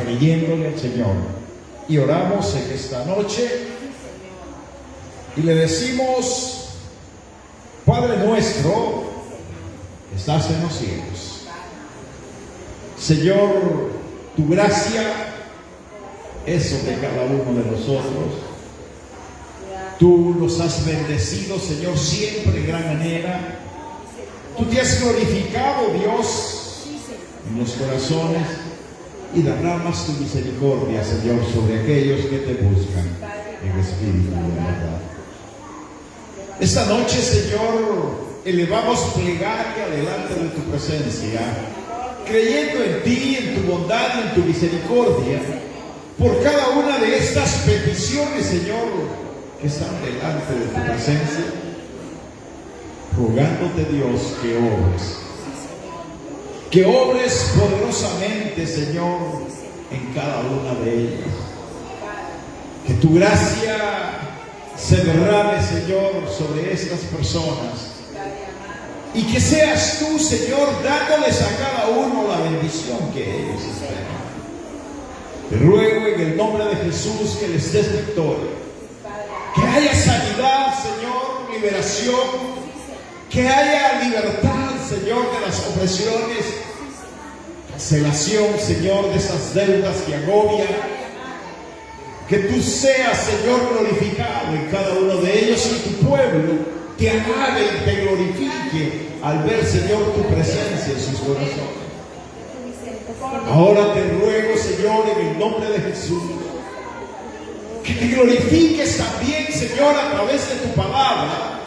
creyéndole al Señor. Y oramos en esta noche y le decimos: Padre nuestro que estás en los cielos, Señor, tu gracia es sobre cada uno de nosotros. Tú nos has bendecido, Señor, siempre en gran manera. Tú te has glorificado, Dios, en los corazones y derramas tu misericordia, Señor, sobre aquellos que te buscan en espíritu y en verdad. Esta noche, Señor, elevamos plegaria delante de tu presencia, creyendo en ti, en tu bondad y en tu misericordia, por cada una de estas peticiones, Señor, que están delante de tu presencia, rogándote, Dios, que obres poderosamente, Señor, en cada una de ellas. Que tu gracia se derrame, Señor, sobre estas personas. Y que seas tú, Señor, dándoles a cada uno la bendición que ellos esperan. Te ruego en el nombre de Jesús que les des victoria. Que haya sanidad, Señor, liberación. Que haya libertad, Señor, de las opresiones. Cancelación, Señor, de esas deudas que agobian. Que tú seas, Señor, glorificado en cada uno de ellos y tu pueblo te alabe y te glorifique al ver, Señor, tu presencia en sus corazones. Ahora te ruego, Señor, en el nombre de Jesús, que te glorifiques también, Señor, a través de tu palabra.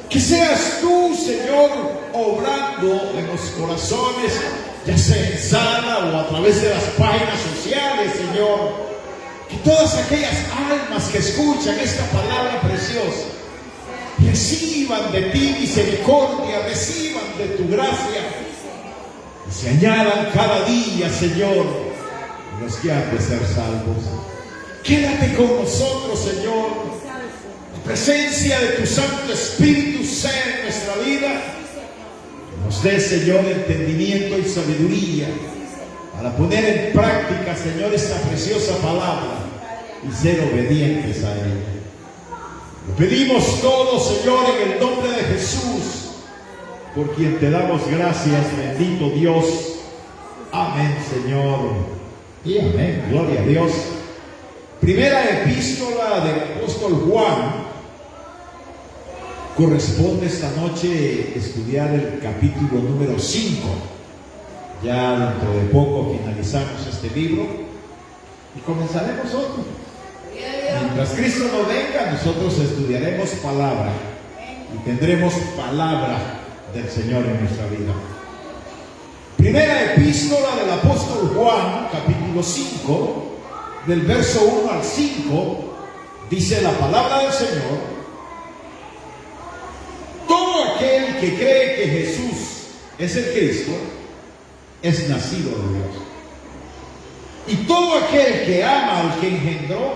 Que seas tú, Señor, obrando en los corazones, ya sea en sala o a través de las páginas sociales, Señor. Que todas aquellas almas que escuchan esta palabra preciosa reciban de ti misericordia, reciban de tu gracia y se añadan cada día, Señor, los que han de ser salvos. Quédate con nosotros, Señor. La presencia de tu Santo Espíritu sea en nuestra vida. Nos dé, Señor, entendimiento y sabiduría para poner en práctica, Señor, esta preciosa palabra y ser obedientes a ella. Lo pedimos todo, Señor, en el nombre de Jesús, por quien te damos gracias, bendito Dios. Amén, Señor, y amén. Gloria a Dios. Primera epístola del apóstol Juan. Corresponde esta noche estudiar el capítulo número 5. Ya dentro de poco finalizamos este libro y comenzaremos otro. Mientras Cristo no venga, nosotros estudiaremos palabra y tendremos palabra del Señor en nuestra vida. Primera epístola del apóstol Juan, capítulo 5, del verso 1 al 5, dice la palabra del Señor: todo aquel que cree que Jesús es el Cristo es nacido de Dios. Y todo aquel que ama al que engendró,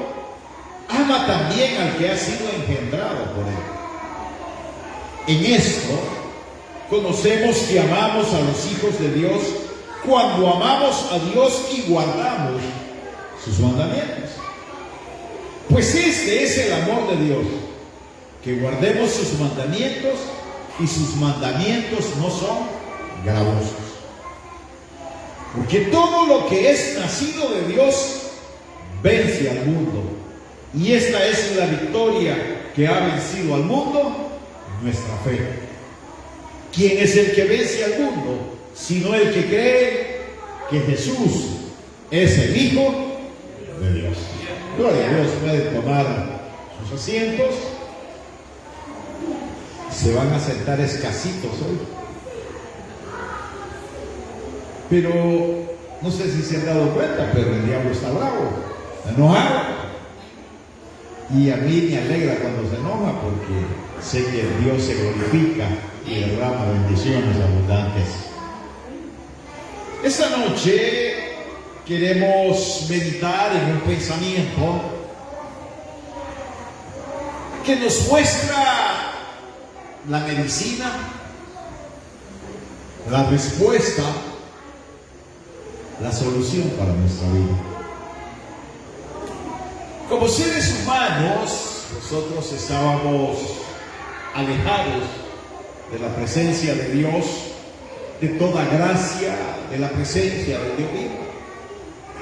ama también al que ha sido engendrado por él. En esto conocemos que amamos a los hijos de Dios cuando amamos a Dios y guardamos sus mandamientos. Pues este es el amor de Dios, que guardemos sus mandamientos, y sus mandamientos no son gravosos. Porque todo lo que es nacido de Dios vence al mundo. Y esta es la victoria que ha vencido al mundo, nuestra fe. ¿Quién es el que vence al mundo? Sino el que cree que Jesús es el Hijo de Dios. Gloria a Dios. Pueden tomar sus asientos. Se van a sentar escasitos hoy. Pero no sé si se han dado cuenta, pero el diablo está bravo, enojado. Y a mí me alegra cuando se enoja, porque sé que Dios se glorifica y derrama bendiciones abundantes. Esta noche queremos meditar en un pensamiento que nos muestra la medicina, la respuesta la solución para nuestra vida. Como seres humanos, nosotros estábamos alejados de la presencia de Dios, de toda gracia, de la presencia de Dios vivo.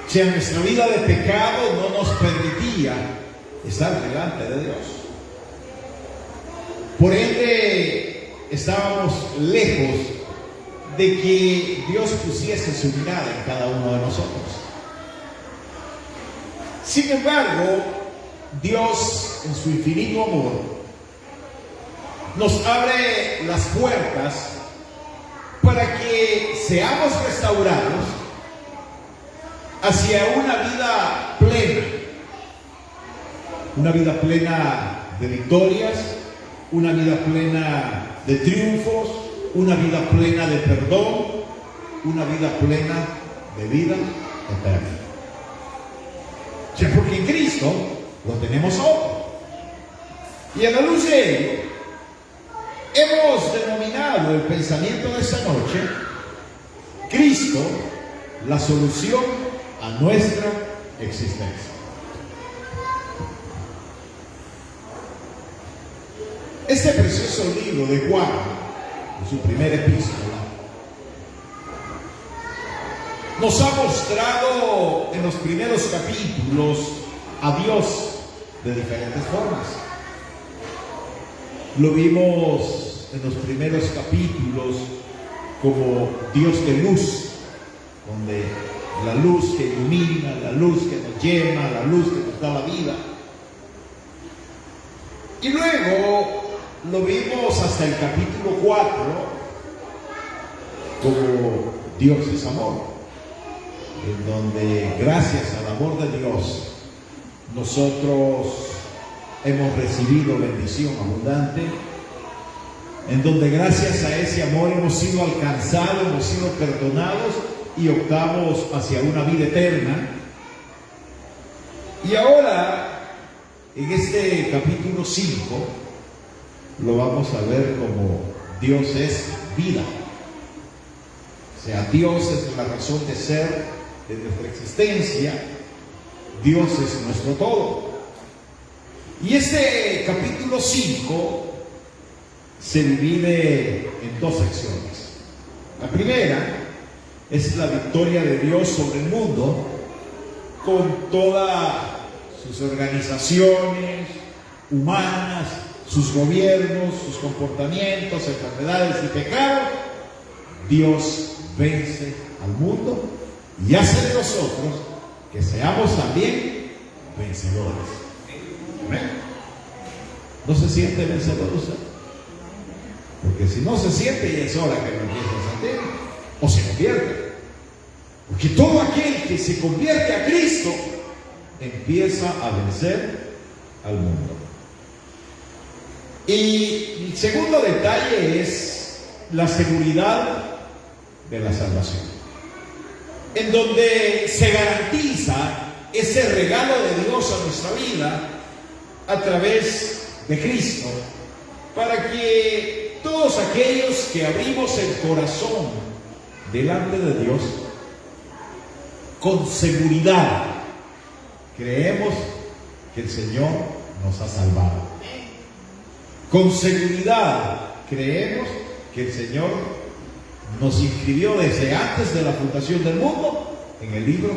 O sea, nuestra vida de pecado no nos permitía estar delante de Dios. Por ende, estábamos lejos de que Dios pusiese su mirada en cada uno de nosotros. Sin embargo, Dios, en su infinito amor, nos abre las puertas para que seamos restaurados hacia una vida plena de victorias, una vida plena de triunfos, una vida plena de perdón, una vida plena de vida eterna. O sea, porque en Cristo lo tenemos todo. Y a la luz de ello, hemos denominado el pensamiento de esta noche: Cristo, la solución a nuestra existencia. Este precioso libro de Juan, en su primera epístola, nos ha mostrado en los primeros capítulos a Dios de diferentes formas. Lo vimos en los primeros capítulos como Dios de luz, donde la luz que ilumina, la luz que nos llena, la luz que nos da la vida. Y luego lo vimos hasta el capítulo 4 como Dios es amor, en donde gracias al amor de Dios nosotros hemos recibido bendición abundante, en donde gracias a ese amor hemos sido alcanzados, hemos sido perdonados y optamos hacia una vida eterna. Y ahora, en este capítulo 5, lo vamos a ver como Dios es vida. O sea, Dios es la razón de ser de nuestra existencia. Dios es nuestro todo. Y este capítulo 5 se divide en dos secciones. La primera es la victoria de Dios sobre el mundo, con todas sus organizaciones humanas, sus gobiernos, sus comportamientos, enfermedades y pecados. Dios vence al mundo y hace de nosotros que seamos también vencedores. ¿Amén? ¿No se siente vencedor usted? Porque si no se siente, ya es hora que lo empiece a sentir o se convierte. Porque todo aquel que se convierte a Cristo empieza a vencer al mundo. Y el segundo detalle es la seguridad de la salvación, en donde se garantiza ese regalo de Dios a nuestra vida a través de Cristo, para que todos aquellos que abrimos el corazón delante de Dios, con seguridad creemos que el Señor nos ha salvado. Con seguridad creemos que el Señor nos inscribió desde antes de la fundación del mundo en el libro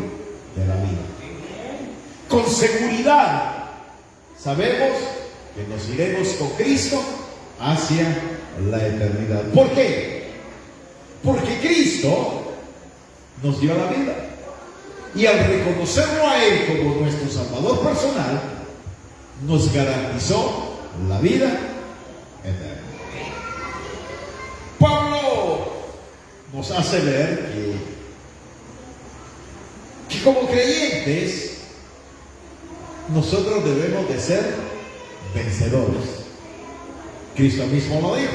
de la vida. Con seguridad sabemos que nos iremos con Cristo hacia la eternidad. ¿Por qué? Porque Cristo nos dio la vida. Y al reconocerlo a Él como nuestro Salvador personal, nos garantizó la vida eterna. Pablo nos hace ver que como creyentes nosotros debemos de ser vencedores. Cristo mismo lo dijo: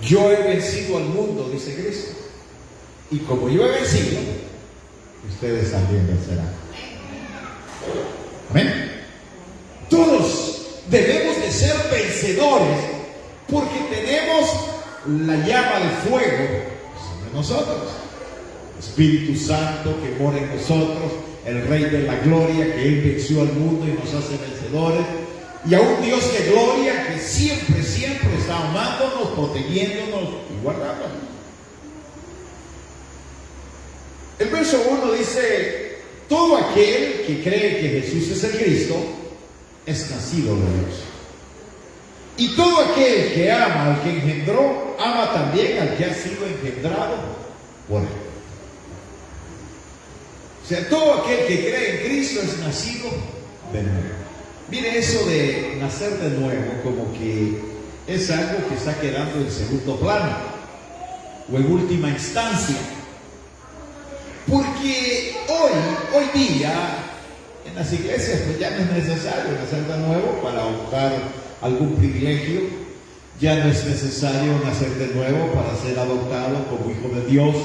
yo he vencido al mundo, dice Cristo, y como yo he vencido, ustedes también vencerán. Amén. Todos debemos de ser vencedores porque tenemos la llama de fuego sobre nosotros. Espíritu Santo que mora en nosotros, el Rey de la Gloria, que Él venció al mundo y nos hace vencedores, y a un Dios de gloria que siempre, siempre está amándonos, protegiéndonos y guardándonos. El verso 1 dice: todo aquel que cree que Jesús es el Cristo es nacido de Dios. Y todo aquel que ama al que engendró, ama también al que ha sido engendrado por Él. O sea, todo aquel que cree en Cristo es nacido de nuevo. Mire, eso de nacer de nuevo como que es algo que está quedando en segundo plano o en última instancia. Porque hoy día en las iglesias pues ya no es necesario nacer de nuevo para optar algún privilegio. Ya no es necesario nacer de nuevo para ser adoptado como hijo de Dios.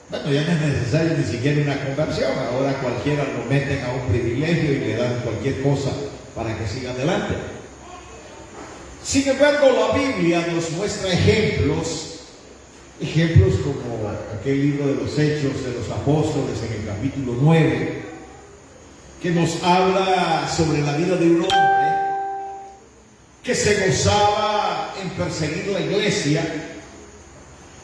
Bueno, ya no es necesario ni siquiera una conversión. Ahora cualquiera lo meten a un privilegio y le dan cualquier cosa para que siga adelante. Sin embargo, la Biblia nos muestra ejemplos como aquel libro de los Hechos de los Apóstoles en el capítulo 9, que nos habla sobre la vida de un hombre que se gozaba en perseguir la iglesia,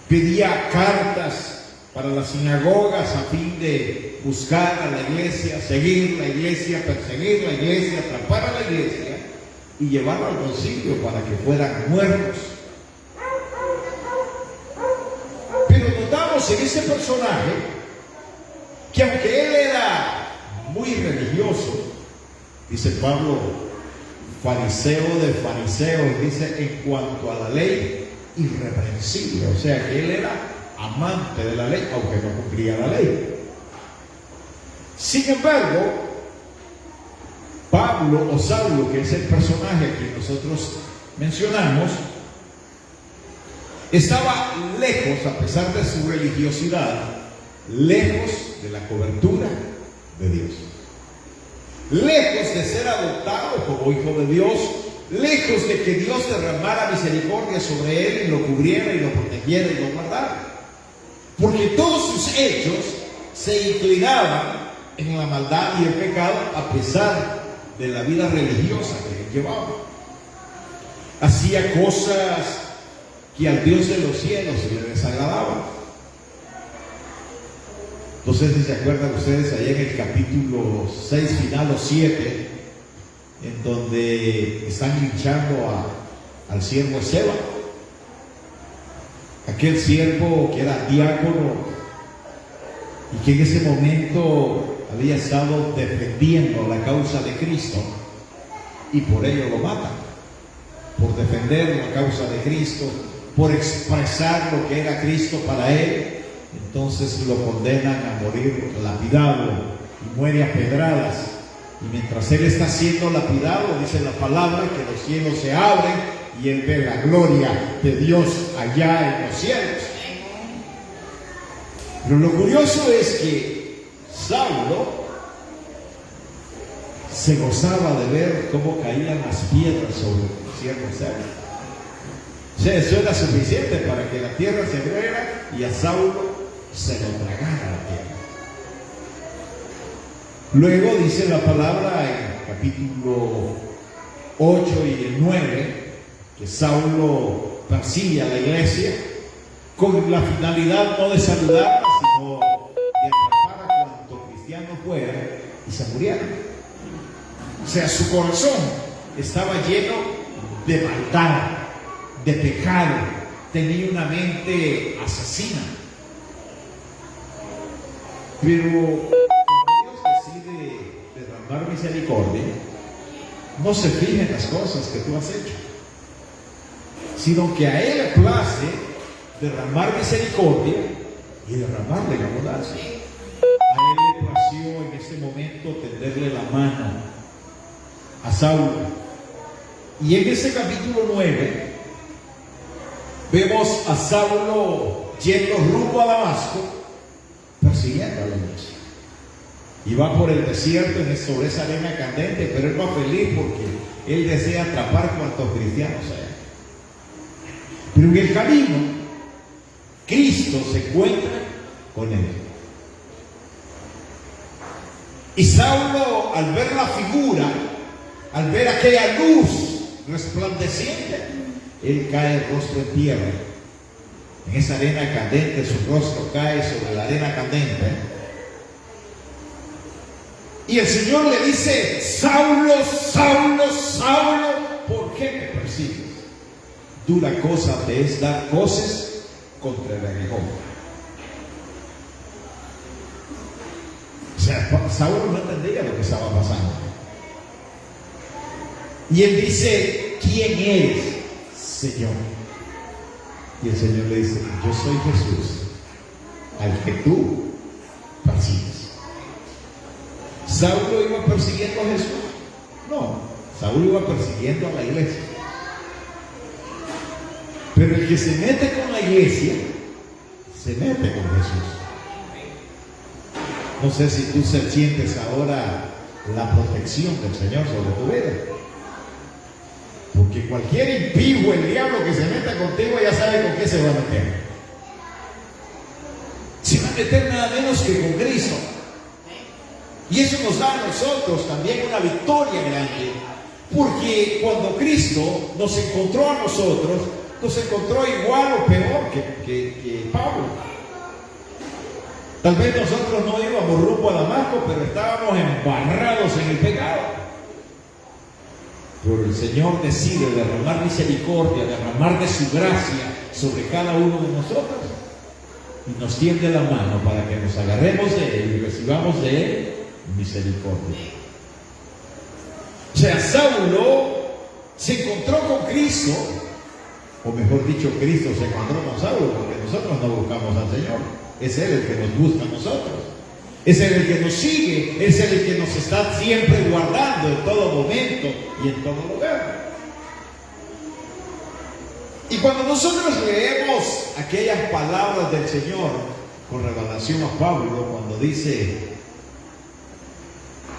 pedía cartas para las sinagogas a fin de buscar a la iglesia, seguir la iglesia, perseguir la iglesia, atrapar a la iglesia y llevarla al concilio para que fueran muertos. Pero notamos en ese personaje que aunque él era muy religioso, dice Pablo, fariseo de fariseos, dice en cuanto a la ley, irreprensible, o sea que él era amante de la ley, aunque no cumplía la ley. Sin embargo, Pablo o Saulo, que es el personaje que nosotros mencionamos, estaba lejos, a pesar de su religiosidad, lejos de la cobertura de Dios, lejos de ser adoptado como hijo de Dios, lejos de que Dios derramara misericordia sobre él y lo cubriera y lo protegiera y lo guardara, porque todos sus hechos se inclinaban en la maldad y el pecado, a pesar de la vida religiosa que él llevaba. Hacía cosas que al Dios de los cielos le desagradaban. No sé si se acuerdan ustedes allá en el capítulo 6, final o 7, en donde están linchando al siervo Seba, aquel siervo que era diácono y que en ese momento había estado defendiendo la causa de Cristo, y por ello lo matan, por defender la causa de Cristo, por expresar lo que era Cristo para él. Entonces lo condenan a morir lapidado y muere a pedradas. Y mientras él está siendo lapidado, dice la palabra que los cielos se abren y él ve la gloria de Dios allá en los cielos. Pero lo curioso es que Saulo se gozaba de ver cómo caían las piedras sobre el siervo Seba. O sea, eso era suficiente para que la tierra se abriera y a Saulo se lo tragara la tierra. Luego dice la palabra en el capítulo 8 y el 9 que Saulo persigue a la iglesia con la finalidad no de saludarla, sino de atrapar a cuanto cristiano fuera y se murieran. O sea, su corazón estaba lleno de maldad, de pecado, tenía una mente asesina. Pero cuando Dios decide derramar misericordia, no se fija en las cosas que tú has hecho, sino que a Él le place derramar misericordia y derramarle en abundancia. A Él le plació en ese momento tenderle la mano a Saulo. Y en ese capítulo 9 vemos a Saulo yendo rumbo a Damasco, persiguiendo a la iglesia. Y va por el desierto sobre esa arena candente, pero él va feliz porque él desea atrapar cuantos cristianos hay. Pero en el camino, Cristo se encuentra con él. Y Saulo, al ver la figura, al ver aquella luz resplandeciente, él cae rostro en tierra. En esa arena candente, su rostro cae sobre la arena candente. Y el Señor le dice: Saulo, Saulo, Saulo, ¿por qué me persigues? Dura cosa te es dar voces contra el aguijón. O sea, Saulo no entendía lo que estaba pasando. Y él dice: ¿quién eres, Señor? Y el Señor le dice: yo soy Jesús, al que tú persigues. ¿Saulo iba persiguiendo a Jesús? No, Saulo iba persiguiendo a la iglesia. Pero el que se mete con la iglesia, se mete con Jesús. No sé si tú sientes ahora la protección del Señor sobre tu vida. Porque cualquier impío, el diablo que se meta contigo, ya sabe con qué se va a meter. Se va a meter nada menos que con Cristo. Y eso nos da a nosotros también una victoria grande. Porque cuando Cristo nos encontró a nosotros, nos encontró igual o peor que Pablo. Tal vez nosotros no íbamos rumbo a Damasco, pero estábamos embarrados en el pecado. Pero el Señor decide derramar misericordia, derramar de su gracia sobre cada uno de nosotros. Y nos tiende la mano para que nos agarremos de Él y recibamos de Él misericordia. O sea, Saulo se encontró con Cristo, o mejor dicho, Cristo se encontró con Saulo, porque nosotros no buscamos al Señor. Es Él el que nos busca a nosotros. Es Él el que nos sigue. Es Él el que nos está siempre guardando en todo momento y en todo lugar. Y cuando nosotros leemos aquellas palabras del Señor con revelación a Pablo, cuando dice: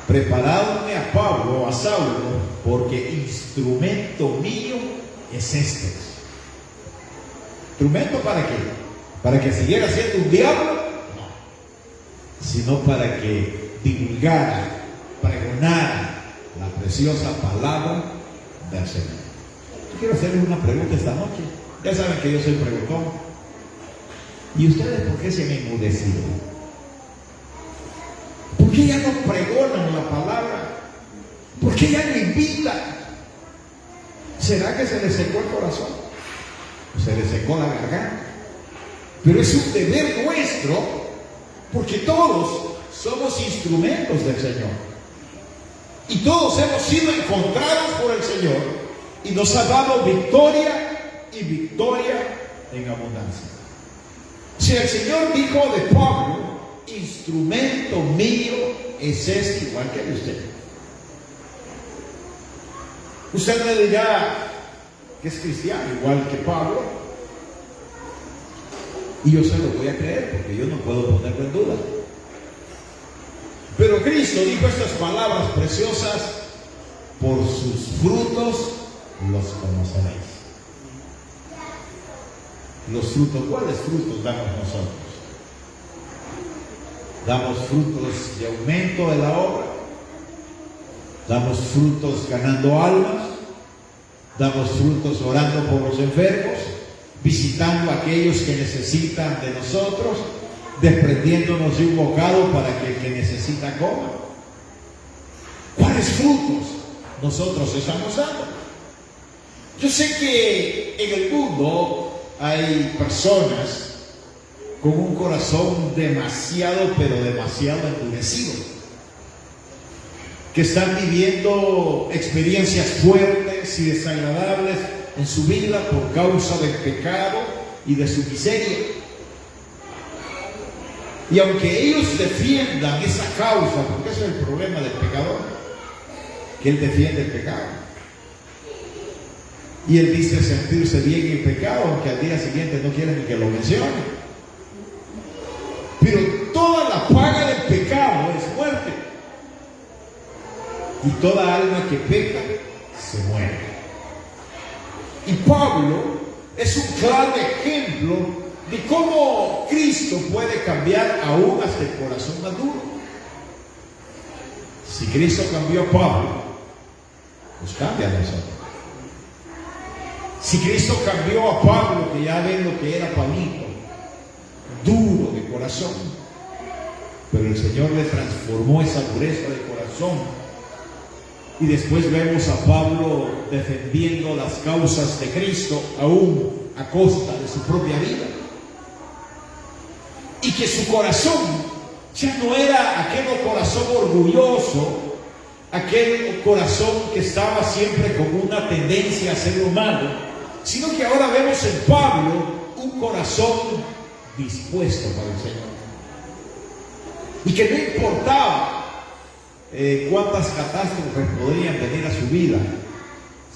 preparadme a Pablo, a Saulo, porque instrumento mío es este. ¿Instrumento para qué? ¿Para que siguiera siendo un diablo? No. Sino para que divulgara, pregonara la preciosa palabra del Señor. Yo quiero hacerles una pregunta esta noche. Ya saben que yo soy preguntón. ¿Y ustedes por qué se han enmudecido? ¿Por qué ya no pregonan la palabra? ¿Por qué ya no invitan? ¿Será que se les secó el corazón? ¿O se les secó la garganta? Pero es un deber nuestro, porque todos somos instrumentos del Señor. Y todos hemos sido encontrados por el Señor y nos ha dado victoria y victoria en abundancia. Si el Señor dijo de Pablo: instrumento mío es este, igual que el de usted. Usted me dirá que es cristiano, igual que Pablo. Y yo se lo voy a creer, porque yo no puedo ponerlo en duda. Pero Cristo dijo estas palabras preciosas: por sus frutos los conoceréis. Los frutos, ¿cuáles frutos damos nosotros? Damos frutos de aumento de la obra, damos frutos ganando almas, damos frutos orando por los enfermos, visitando a aquellos que necesitan de nosotros, desprendiéndonos de un bocado para que el que necesita coma. ¿Cuáles frutos nosotros estamos dando? Yo sé que en el mundo hay personas con un corazón demasiado, pero demasiado endurecido, que están viviendo experiencias fuertes y desagradables en su vida por causa del pecado y de su miseria. Y aunque ellos defiendan esa causa, porque ese es el problema del pecador, que él defiende el pecado. Y él dice sentirse bien en pecado, aunque al día siguiente no quiere ni que lo mencione. Pero toda la paga del pecado es muerte. Y toda alma que peca se muere. Y Pablo es un claro ejemplo ni cómo Cristo puede cambiar aún hasta el corazón más duro. Si Cristo cambió a Pablo, pues cambia a nosotros. Si Cristo cambió a Pablo, que ya ven lo que era Pablito, duro de corazón, pero el Señor le transformó esa dureza de corazón. Y después vemos a Pablo defendiendo las causas de Cristo, aún a costa de su propia vida. Y que su corazón ya no era aquel corazón orgulloso, aquel corazón que estaba siempre con una tendencia a hacer lo malo, sino que ahora vemos en Pablo un corazón dispuesto para el Señor. Y que no importaba cuántas catástrofes podrían venir a su vida,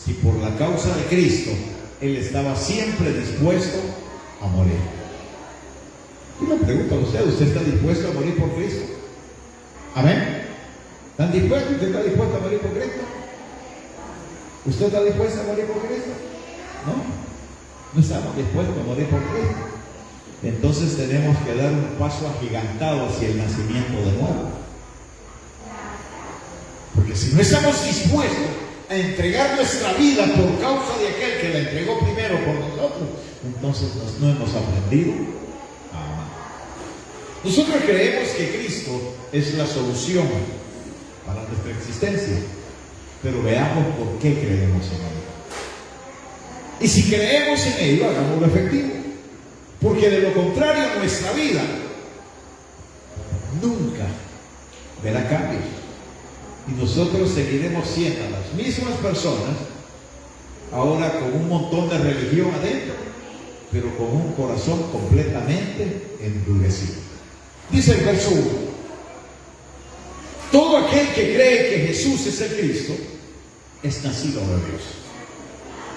si por la causa de Cristo él estaba siempre dispuesto a morir. Y me pregunto a ¿usted está dispuesto a morir por Cristo? ¿Amén? ¿Están dispuestos? ¿Usted está dispuesto a morir por Cristo? ¿Usted está dispuesto a morir por Cristo? No estamos dispuestos a morir por Cristo. Entonces tenemos que dar un paso agigantado hacia el nacimiento de nuevo. Porque si no estamos dispuestos a entregar nuestra vida por causa de aquel que la entregó primero por nosotros, entonces no hemos aprendido a amar. Nosotros creemos que Cristo es la solución para nuestra existencia, pero veamos por qué creemos en Él. Y si creemos en Él, hagámoslo efectivo. Porque de lo contrario, nuestra vida nunca verá cambios. Y nosotros seguiremos siendo las mismas personas, ahora con un montón de religión adentro, pero con un corazón completamente endurecido. Dice el verso 1: todo aquel que cree que Jesús es el Cristo es nacido de Dios.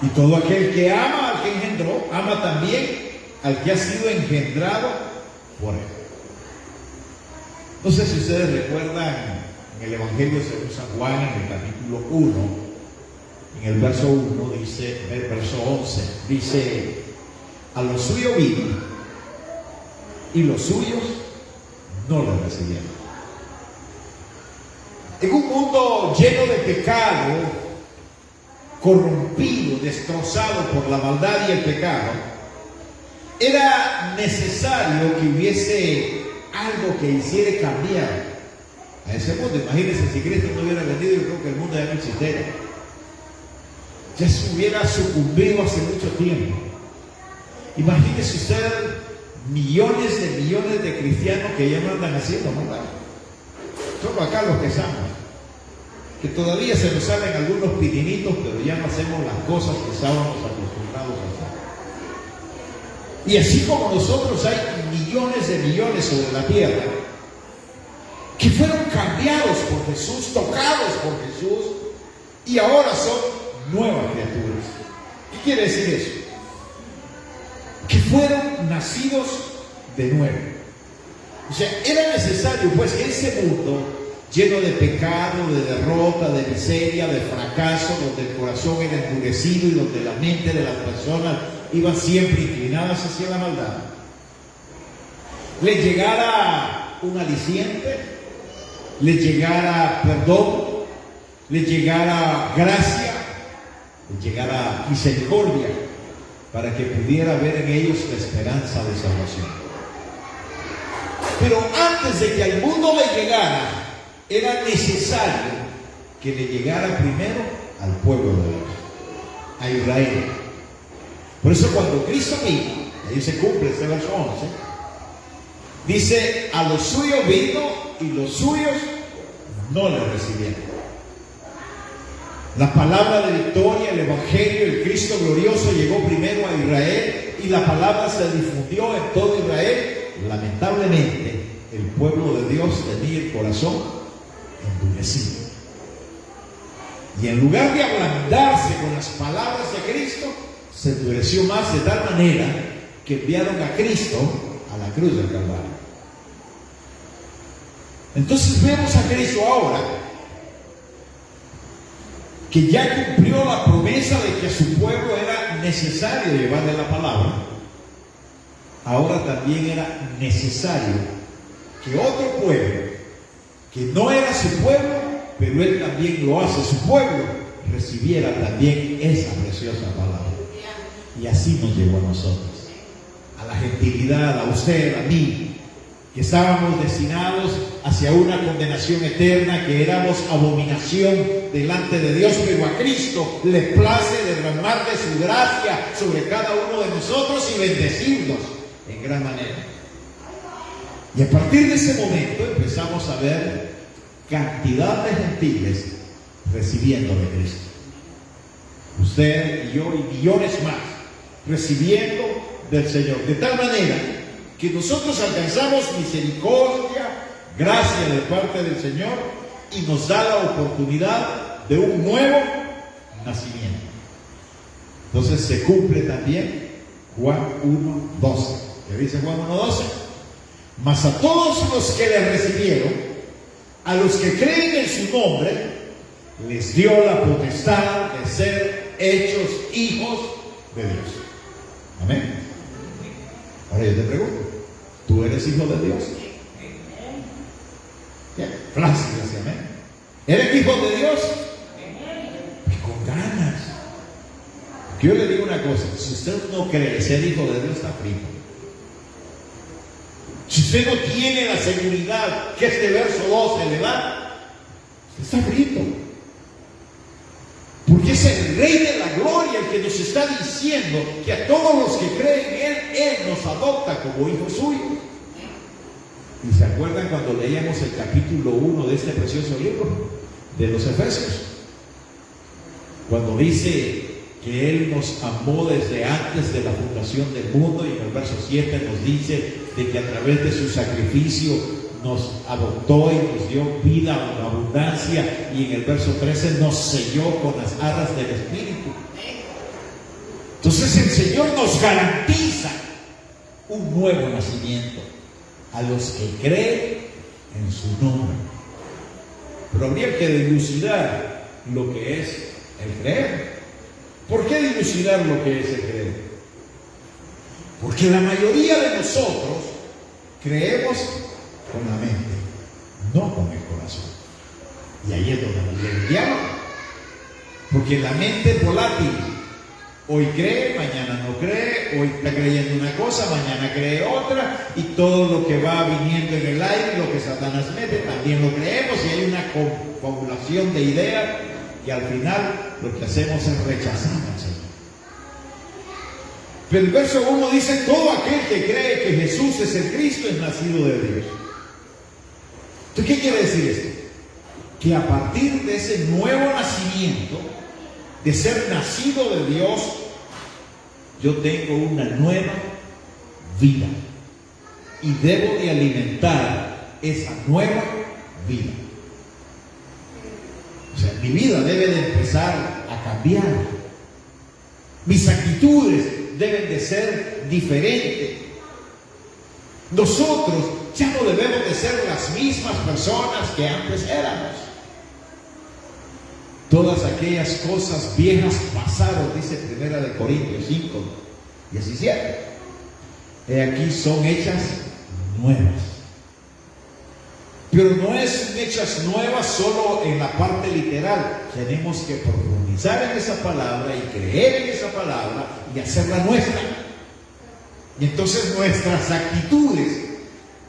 Y todo aquel que ama al que engendró, ama también al que ha sido engendrado por Él. No sé si ustedes recuerdan en el Evangelio según San Juan, en el capítulo 1, en el verso 1, dice, en el verso 11, dice: a los suyos vino, y los suyos no lo recibieron. En un mundo lleno de pecado, corrompido, destrozado por la maldad y el pecado, era necesario que hubiese algo que hiciera cambiar a ese mundo. Imagínense si Cristo no hubiera venido, yo creo que el mundo ya no existiera. Ya se hubiera sucumbido hace mucho tiempo. Imagínense usted millones de cristianos que ya no andan haciendo maldad. Solo acá los que estamos, que todavía se nos salen algunos pitinitos, pero ya no hacemos las cosas que estábamos acostumbrados a hacer. Y así como nosotros, hay millones de millones sobre la tierra que fueron cambiados por Jesús, tocados por Jesús, y ahora son nuevas criaturas. ¿Qué quiere decir eso? Que fueron nacidos de nuevo. O sea, era necesario pues que ese mundo lleno de pecado, de derrota, de miseria, de fracaso, donde el corazón era endurecido y donde la mente de las personas iba siempre inclinadas hacia la maldad, le llegara un aliciente, le llegara perdón, le llegara gracia, le llegara misericordia, para que pudiera ver en ellos la esperanza de salvación. Pero antes de que al mundo le llegara, era necesario que le llegara primero al pueblo de Dios, a Israel. Por eso cuando Cristo vino, ahí se cumple este verso 11, dice: a los suyos vino y los suyos no le recibieron. La palabra de victoria, el Evangelio, el Cristo glorioso llegó primero a Israel y la palabra se difundió en todo Israel. Lamentablemente, el pueblo de Dios tenía el corazón endurecido. Y en lugar de ablandarse con las palabras de Cristo, se endureció más, de tal manera que enviaron a Cristo a la cruz del Calvario. Entonces vemos a Cristo ahora, que ya cumplió la promesa de que a su pueblo era necesario llevarle la palabra. ahora también era necesario que otro pueblo, que no era su pueblo, pero él también lo hace su pueblo, recibiera también esa preciosa palabra. Y así nos llegó a nosotros, a la gentilidad, a usted, a mí, que estábamos destinados hacia una condenación eterna, que éramos abominación delante de Dios, pero a Cristo le place derramar de su gracia sobre cada uno de nosotros y bendecirnos en gran manera. Y a partir de ese momento empezamos a ver cantidad de gentiles recibiendo de Cristo. Usted y yo y millones más recibiendo del Señor, de tal manera que nosotros alcanzamos misericordia, gracia de parte del Señor, y nos da la oportunidad de un nuevo nacimiento. Entonces se cumple también Juan 1:12. ¿Qué dice Juan 1:12? Mas a todos los que le recibieron, a los que creen en su nombre, les dio la potestad de ser hechos hijos de Dios. Amén. Ahora yo te pregunto, ¿tú eres hijo de Dios? Gracias, amén. ¿Eres hijo de Dios? Pues con ganas. Yo le digo una cosa, si usted no cree ser hijo de Dios, está frito. Si usted no tiene la seguridad que este verso 12 le da, usted está frito. Porque es el Rey de la Gloria el que nos está diciendo que a todos los que creen en Él nos adopta como hijos suyos. ¿Y se acuerdan cuando leíamos el capítulo 1 de este precioso libro de los Efesios? Cuando dice que Él nos amó desde antes de la fundación del mundo, y en el verso 7 nos dice de que a través de su sacrificio nos adoptó y nos dio vida en abundancia, y en el verso 13 nos selló con las arras del Espíritu. Entonces el Señor nos garantiza un nuevo nacimiento a los que creen en su nombre. Pero habría que dilucidar lo que es el creer. ¿Por qué dilucidar lo que es el creer? Porque la mayoría de nosotros creemos con la mente, no con el corazón. Y ahí es donde nos viene el diablo. Porque la mente es volátil. Hoy cree, mañana no cree, hoy está creyendo una cosa, mañana cree otra, y todo lo que va viniendo en el aire, lo que Satanás mete, también lo creemos, y hay una confabulación de ideas que al final lo que hacemos es rechazar al Señor. Pero el verso 1 dice: todo aquel que cree que Jesús es el Cristo es nacido de Dios. Entonces, ¿qué quiere decir esto? Que a partir de ese nuevo nacimiento, de ser nacido de Dios, yo tengo una nueva vida y debo de alimentar esa nueva vida. O sea, mi vida debe de empezar a cambiar. Mis actitudes deben de ser diferentes. Nosotros ya no debemos de ser las mismas personas que antes éramos. Todas aquellas cosas viejas pasaron, dice 1 Corintios 5:17. He aquí son hechas nuevas. Pero no es hechas nuevas solo en la parte literal. Tenemos que profundizar en esa palabra y creer en esa palabra y hacerla nuestra. Y entonces nuestras actitudes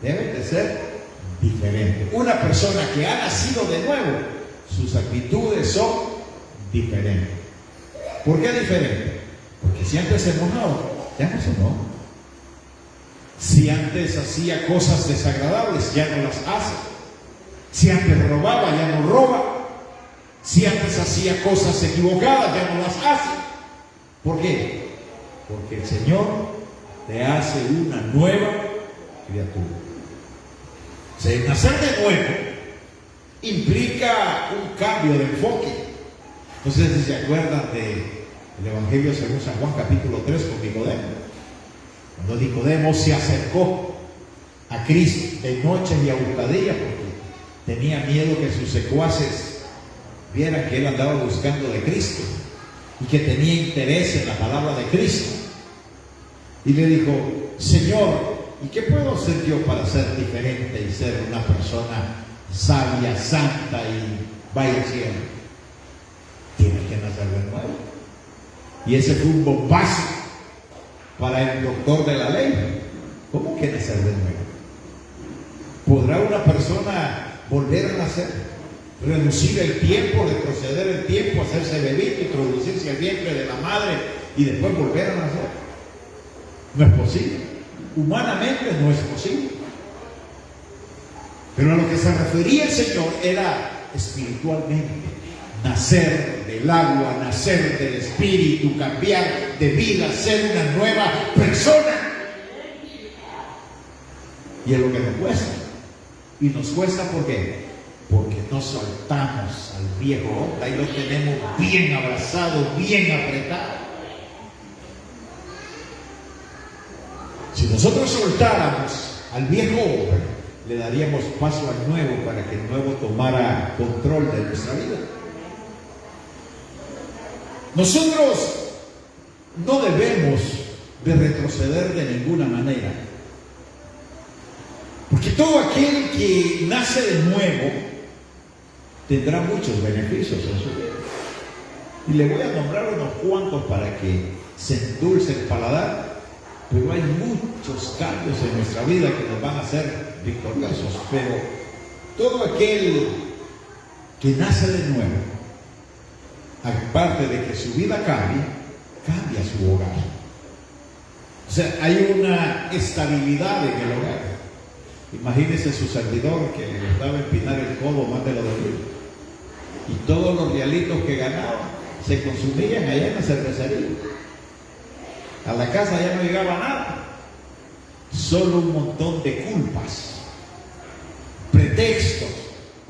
deben de ser diferentes. Una persona que ha nacido de nuevo, sus actitudes son diferentes. ¿Por qué diferentes? Porque si antes se enojaba, ya no se enoja. Si antes hacía cosas desagradables, ya no las hace. Si antes robaba, ya no roba. Si antes hacía cosas equivocadas, ya no las hace. ¿Por qué? Porque el Señor te hace una nueva criatura. O sea, el nacer de nuevo implica un cambio de enfoque. Entonces, si se acuerdan del Evangelio según San Juan capítulo 3 con Nicodemo, cuando Nicodemo se acercó a Cristo de noche y a hurtadillas porque tenía miedo que sus secuaces vieran que él andaba buscando de Cristo y que tenía interés en la palabra de Cristo, y le dijo: Señor, ¿y qué puedo hacer yo para ser diferente y ser una persona sabia, santa y vaya cielo? Tienes que nacer de nuevo. Y ese fue un bombazo para el doctor de la ley. ¿Cómo que nacer de nuevo? ¿Podrá una persona volver a nacer? Reducir el tiempo, retroceder el tiempo, hacerse bebito, introducirse al vientre de la madre y después volver a nacer. No es posible. Humanamente no es posible. Pero a lo que se refería el Señor era espiritualmente. Nacer del agua, nacer del Espíritu, cambiar de vida, ser una nueva persona. Y es lo que nos cuesta. Y nos cuesta ¿por qué? Porque no soltamos al viejo hombre. Ahí lo tenemos bien abrazado, bien apretado. Si nosotros soltáramos al viejo hombre, le daríamos paso al nuevo para que el nuevo tomara control de nuestra vida. Nosotros no debemos de retroceder de ninguna manera. Porque todo aquel que nace de nuevo tendrá muchos beneficios en su vida. Y le voy a nombrar unos cuantos para que se endulce el paladar. Pero hay muchos cambios en nuestra vida que nos van a hacer victoriosos. Pero todo aquel que nace de nuevo, aparte de que su vida cambia su hogar. O sea, hay una estabilidad en el hogar. Imagínese su servidor que le gustaba empinar el codo más de lo debido. Y todos los realitos que ganaba se consumían allá en la cervecería. A la casa ya no llegaba nada. Solo un montón de culpas, pretextos,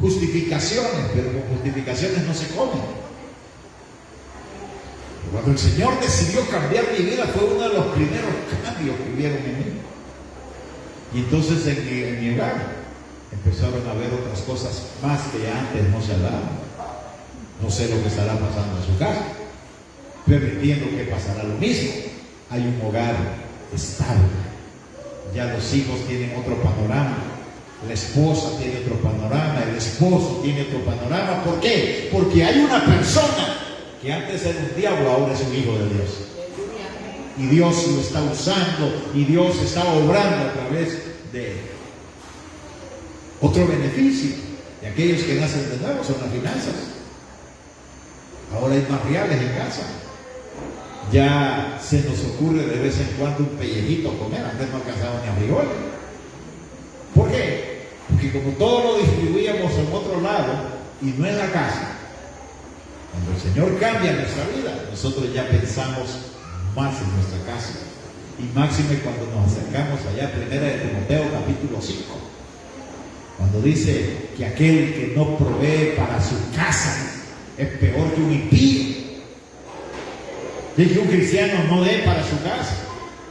justificaciones, pero con justificaciones no se comen. Cuando el Señor decidió cambiar mi vida, fue uno de los primeros cambios que hubieron en mí. Y entonces en mi hogar empezaron a ver otras cosas más que antes no se daban. No sé lo que estará pasando en su casa, pero entiendo que pasará lo mismo. Hay un hogar estable. Ya los hijos tienen otro panorama. La esposa tiene otro panorama. El esposo tiene otro panorama. ¿Por qué? Porque hay una persona que antes era un diablo, ahora es un hijo de Dios. Y Dios lo está usando y Dios está obrando a través de él. Otro beneficio de aquellos que nacen de nuevo son las finanzas. Ahora hay más reales en casa. Ya se nos ocurre de vez en cuando un pellejito comer. Antes no alcanzaba ni a frijoles. ¿Por qué? Porque como todo lo distribuíamos en otro lado y no en la casa, cuando el Señor cambia nuestra vida, nosotros ya pensamos más en nuestra casa. Y máxime cuando nos acercamos allá, 1 de Timoteo capítulo 5, cuando dice que aquel que no provee para su casa es peor que un impío. Dice que un cristiano no dé para su casa,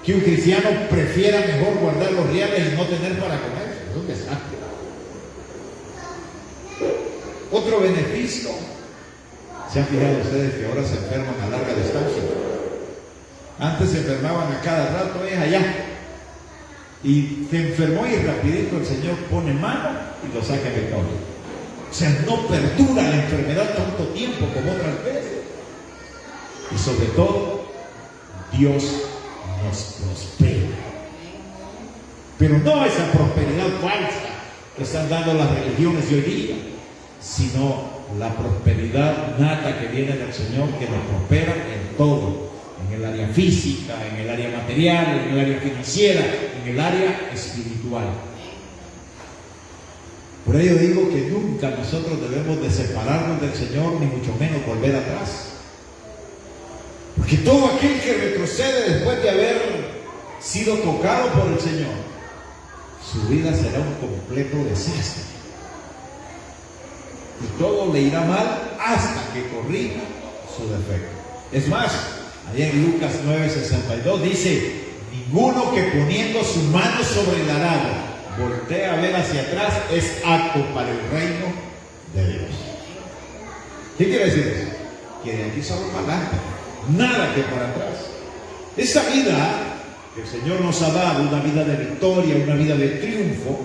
que un cristiano prefiera mejor guardar los reales y no tener para comer. Es un desastre. Otro beneficio. ¿Se han fijado ustedes que ahora se enferman a larga distancia? Antes se enfermaban a cada rato, es allá. Y se enfermó y rapidito el Señor pone mano y lo saca del cauce. O sea, no perdura la enfermedad tanto tiempo como otras veces. Y sobre todo, Dios nos prospera. Pero no esa prosperidad falsa que están dando las religiones de hoy día, sino la prosperidad nata que viene del Señor, que nos prospera en todo, en el área física, en el área material, en el área financiera, en el área espiritual. Por ello digo que nunca nosotros debemos de separarnos del Señor, ni mucho menos volver atrás. Porque todo aquel que retrocede después de haber sido tocado por el Señor, su vida será un completo desastre. Y todo le irá mal hasta que corrija su defecto. Es más, allá en Lucas 9:62 dice: ninguno que poniendo su mano sobre el arado voltea a ver hacia atrás es apto para el reino de Dios. ¿Qué quiere decir eso? Que de aquí solo para adelante, nada que para atrás. Esa vida que el Señor nos ha dado, una vida de victoria, una vida de triunfo,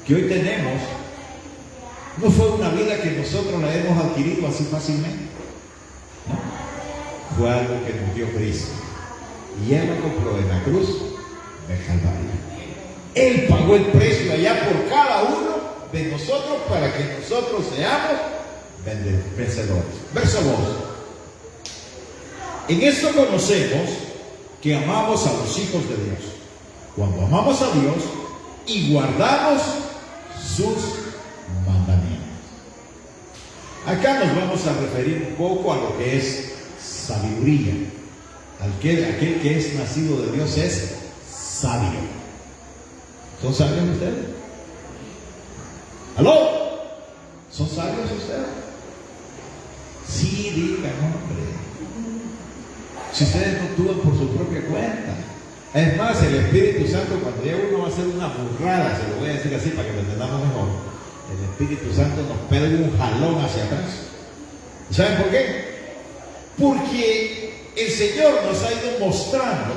que hoy tenemos, no fue una vida que nosotros la hemos adquirido así fácilmente, ¿no? Fue algo que nos dio Cristo. Y Él lo compró en la cruz del Calvario. Él pagó el precio allá por cada uno de nosotros para que nosotros seamos vencedores. Verso 2. En esto conocemos que amamos a los hijos de Dios, cuando amamos a Dios y guardamos sus mandamientos. Acá nos vamos a referir un poco a lo que es sabiduría. Aquel que es nacido de Dios es sabio. ¿Son sabios ustedes? ¿Aló? ¿Son sabios ustedes? Sí, digan, hombre. Si ustedes no actúan por su propia cuenta. Es más, el Espíritu Santo, cuando ya uno va a hacer una burrada, se lo voy a decir así para que lo entendamos mejor, el Espíritu Santo nos pega un jalón hacia atrás. ¿Saben por qué? Porque el Señor nos ha ido mostrando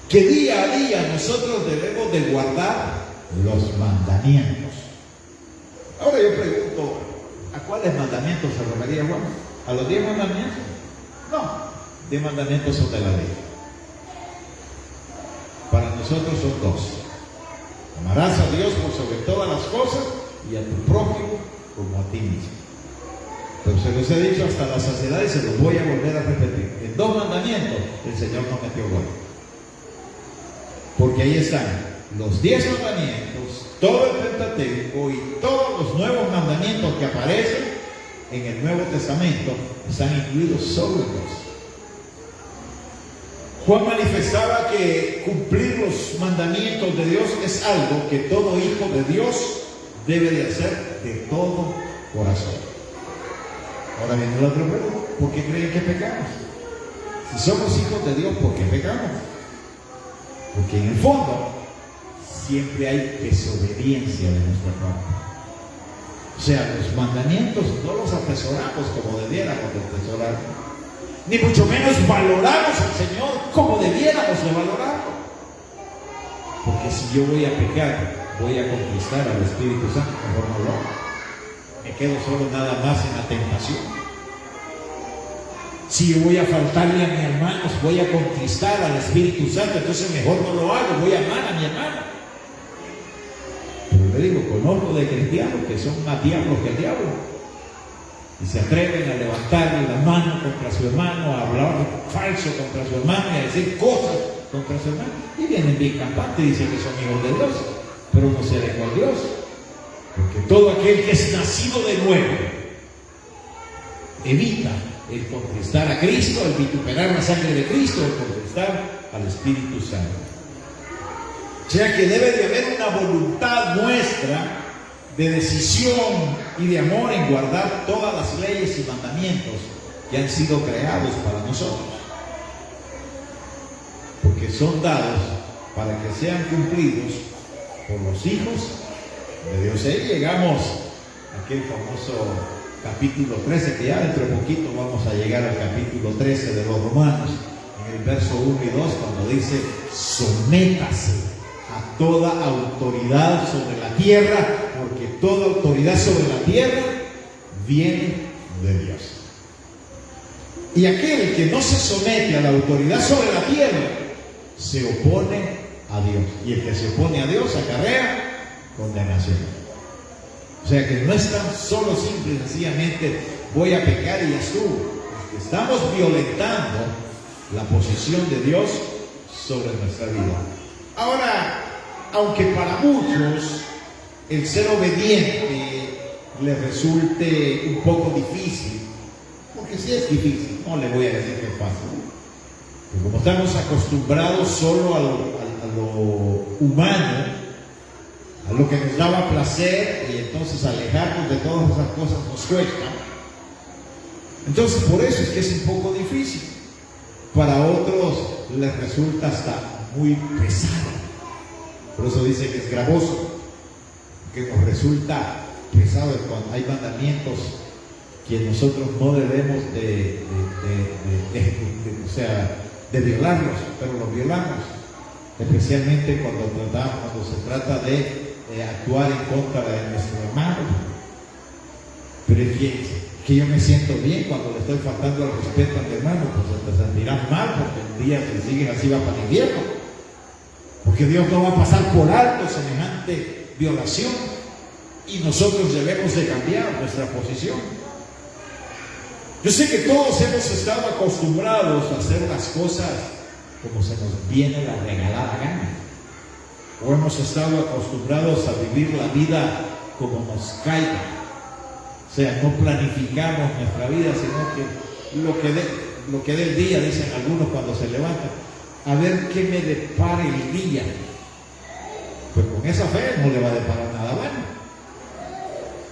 que día a día nosotros debemos de guardar los mandamientos. Ahora yo pregunto, ¿a cuáles mandamientos se refería Juan? ¿A los 10 mandamientos? No, 10 mandamientos son de la ley. Para nosotros son 2. Amarás a Dios por sobre todas las cosas y a tu prójimo como a ti mismo. Pero se los he dicho hasta la saciedad y se los voy a volver a repetir. En 2 mandamientos el Señor no metió gol. Porque ahí están los 10 mandamientos, todo el Pentateuco y todos los nuevos mandamientos que aparecen en el Nuevo Testamento están incluidos solo en 2. Juan manifestaba que cumplir los mandamientos de Dios es algo que todo hijo de Dios debe de hacer de todo corazón. Ahora viene la otra pregunta: ¿por qué creen que pecamos? Si somos hijos de Dios, ¿por qué pecamos? Porque en el fondo siempre hay desobediencia de nuestra parte. O sea, los mandamientos no los atesoramos como debiéramos de atesorar, ni mucho menos valoramos al Señor como debiéramos de valorarlo. Porque si yo voy a pecar, voy a conquistar al Espíritu Santo, mejor no lo hago. Me quedo solo nada más en la tentación. Si yo voy a faltarle a mis hermanos, voy a conquistar al Espíritu Santo, entonces mejor no lo hago, voy a amar a mi hermano. Pero le digo, conozco de cristianos que son más diablos que el diablo, y se atreven a levantarle la mano contra su hermano, a hablar falso contra su hermano y a decir cosas contra su hermano, y vienen bien campantes y dicen que son hijos de Dios, pero no se adecuan a Dios. Porque todo aquel que es nacido de nuevo evita el contristar a Cristo, el vituperar la sangre de Cristo, el contristar al Espíritu Santo. O sea que debe de haber una voluntad nuestra de decisión y de amor en guardar todas las leyes y mandamientos que han sido creados para nosotros, porque son dados para que sean cumplidos por los hijos de Dios. Ahí llegamos a aquel famoso capítulo 13, que ya dentro de poquito vamos a llegar al capítulo 13 de los Romanos, en el verso 1 y 2, cuando dice: sométase a toda autoridad sobre la tierra, porque toda autoridad sobre la tierra viene de Dios. Y aquel que no se somete a la autoridad sobre la tierra se opone a Dios, y el que se opone a Dios acarrea condenación. O sea que no es tan solo simple y sencillamente voy a pecar y ya estuvo. Estamos violentando la posición de Dios sobre nuestra vida. Ahora, aunque para muchos el ser obediente les resulte un poco difícil, porque sí es difícil, no le voy a decir que es fácil, porque como estamos acostumbrados solo a lo humano, a lo que nos daba placer, y entonces alejarnos de todas esas cosas nos cuesta. Entonces por eso es que es un poco difícil. Para otros les resulta hasta muy pesado. Por eso dice que es gravoso, que nos resulta pesado cuando hay mandamientos que nosotros no debemos de violarlos, pero los violamos, especialmente cuando se trata de actuar en contra de nuestro hermano. Pero es que yo me siento bien cuando le estoy faltando al respeto a mi hermano, pues se sentirán mal, porque un día si siguen así va para el infierno, porque Dios no va a pasar por alto semejante violación, y nosotros debemos de cambiar nuestra posición. Yo sé que todos hemos estado acostumbrados a hacer las cosas como se nos viene la regalada gana, o hemos estado acostumbrados a vivir la vida como nos caiga. O sea, no planificamos nuestra vida, sino que lo que dé el día, dicen algunos cuando se levantan, a ver qué me depara el día. Pues con esa fe no le va a deparar nada bueno.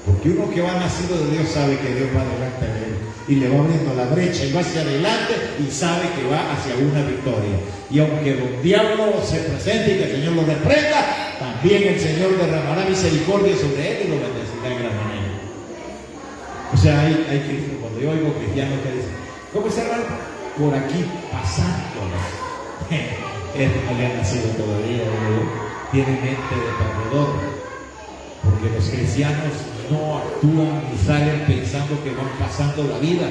Porque uno que va nacido de Dios sabe que Dios va delante de él y le va abriendo la brecha y va hacia adelante y sabe que va hacia una victoria. Y aunque el diablo se presente y que el Señor lo reprenda, también el Señor derramará misericordia sobre él y lo bendecirá en gran manera. O sea, hay cristianos, cuando yo oigo cristianos que dicen, ¿cómo está hermano? Por aquí pasándolos. Él no le ha nacido todavía, tiene mente de perdedor. Porque los cristianos no actúan ni salen pensando que van pasando la vida,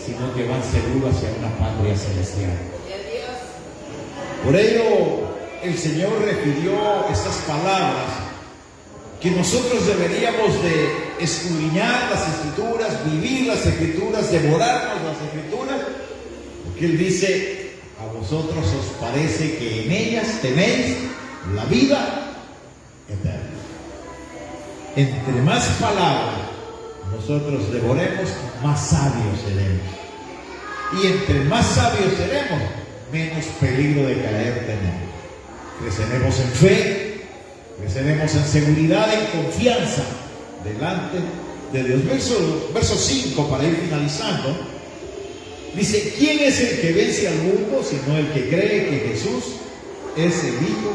sino que van seguros hacia una patria celestial. Por ello, el Señor refirió estas palabras que nosotros deberíamos de escudriñar las Escrituras, vivir las Escrituras, devorarnos las Escrituras, porque Él dice, a vosotros os parece que en ellas tenéis la vida eterna. Entre más palabras nosotros devoremos, más sabios seremos. Y entre más sabios seremos, menos peligro de caer tenemos. Creceremos en fe, creceremos en seguridad, en confianza delante de Dios. Verso 5, para ir finalizando, dice, ¿quién es el que vence al mundo sino el que cree que Jesús es el Hijo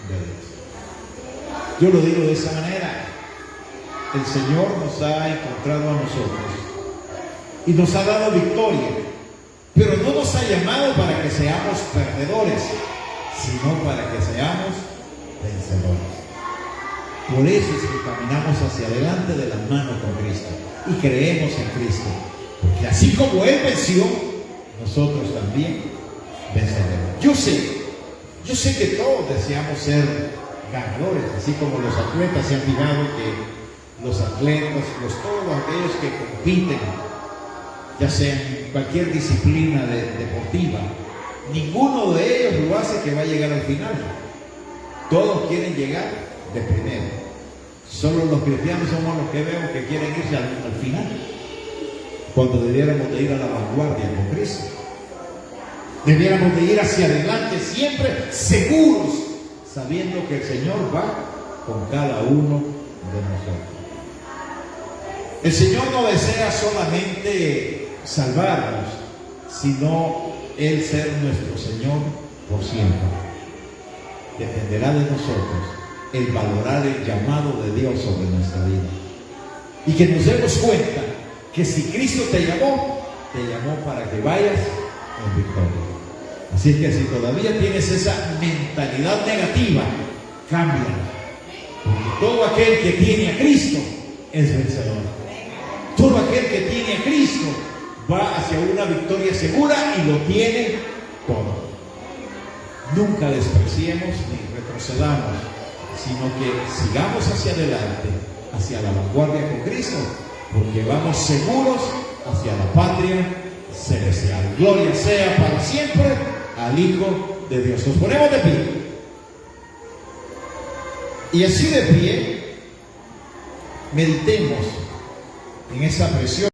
de Dios? Yo lo digo de esa manera. El Señor nos ha encontrado a nosotros y nos ha dado victoria, pero no nos ha llamado para que seamos perdedores, sino para que seamos vencedores. Por eso es que caminamos hacia adelante de la mano con Cristo y creemos en Cristo, porque así como Él venció, nosotros también venceremos. Yo sé que todos deseamos ser ganadores, así como los atletas se han fijado que los atletas, todos aquellos que compiten, ya sea en cualquier disciplina deportiva, ninguno de ellos lo hace que va a llegar al final. Todos quieren llegar de primero. Solo los cristianos somos los que vemos que quieren irse al final, cuando debiéramos de ir a la vanguardia con Cristo. Debiéramos de ir hacia adelante siempre seguros, sabiendo que el Señor va con cada uno de nosotros. El Señor no desea solamente salvarnos, sino Él ser nuestro Señor por siempre. Dependerá de nosotros el valorar el llamado de Dios sobre nuestra vida. Y que nos demos cuenta que si Cristo te llamó para que vayas en victoria. Así que si todavía tienes esa mentalidad negativa, cámbiala. Porque todo aquel que tiene a Cristo es vencedor. Todo aquel que tiene a Cristo va hacia una victoria segura y lo tiene todo. Nunca despreciemos ni retrocedamos, sino que sigamos hacia adelante, hacia la vanguardia con Cristo, porque vamos seguros hacia la patria celestial. Gloria sea para siempre al Hijo de Dios. Nos ponemos de pie. Y así de pie, meditemos en esa presión.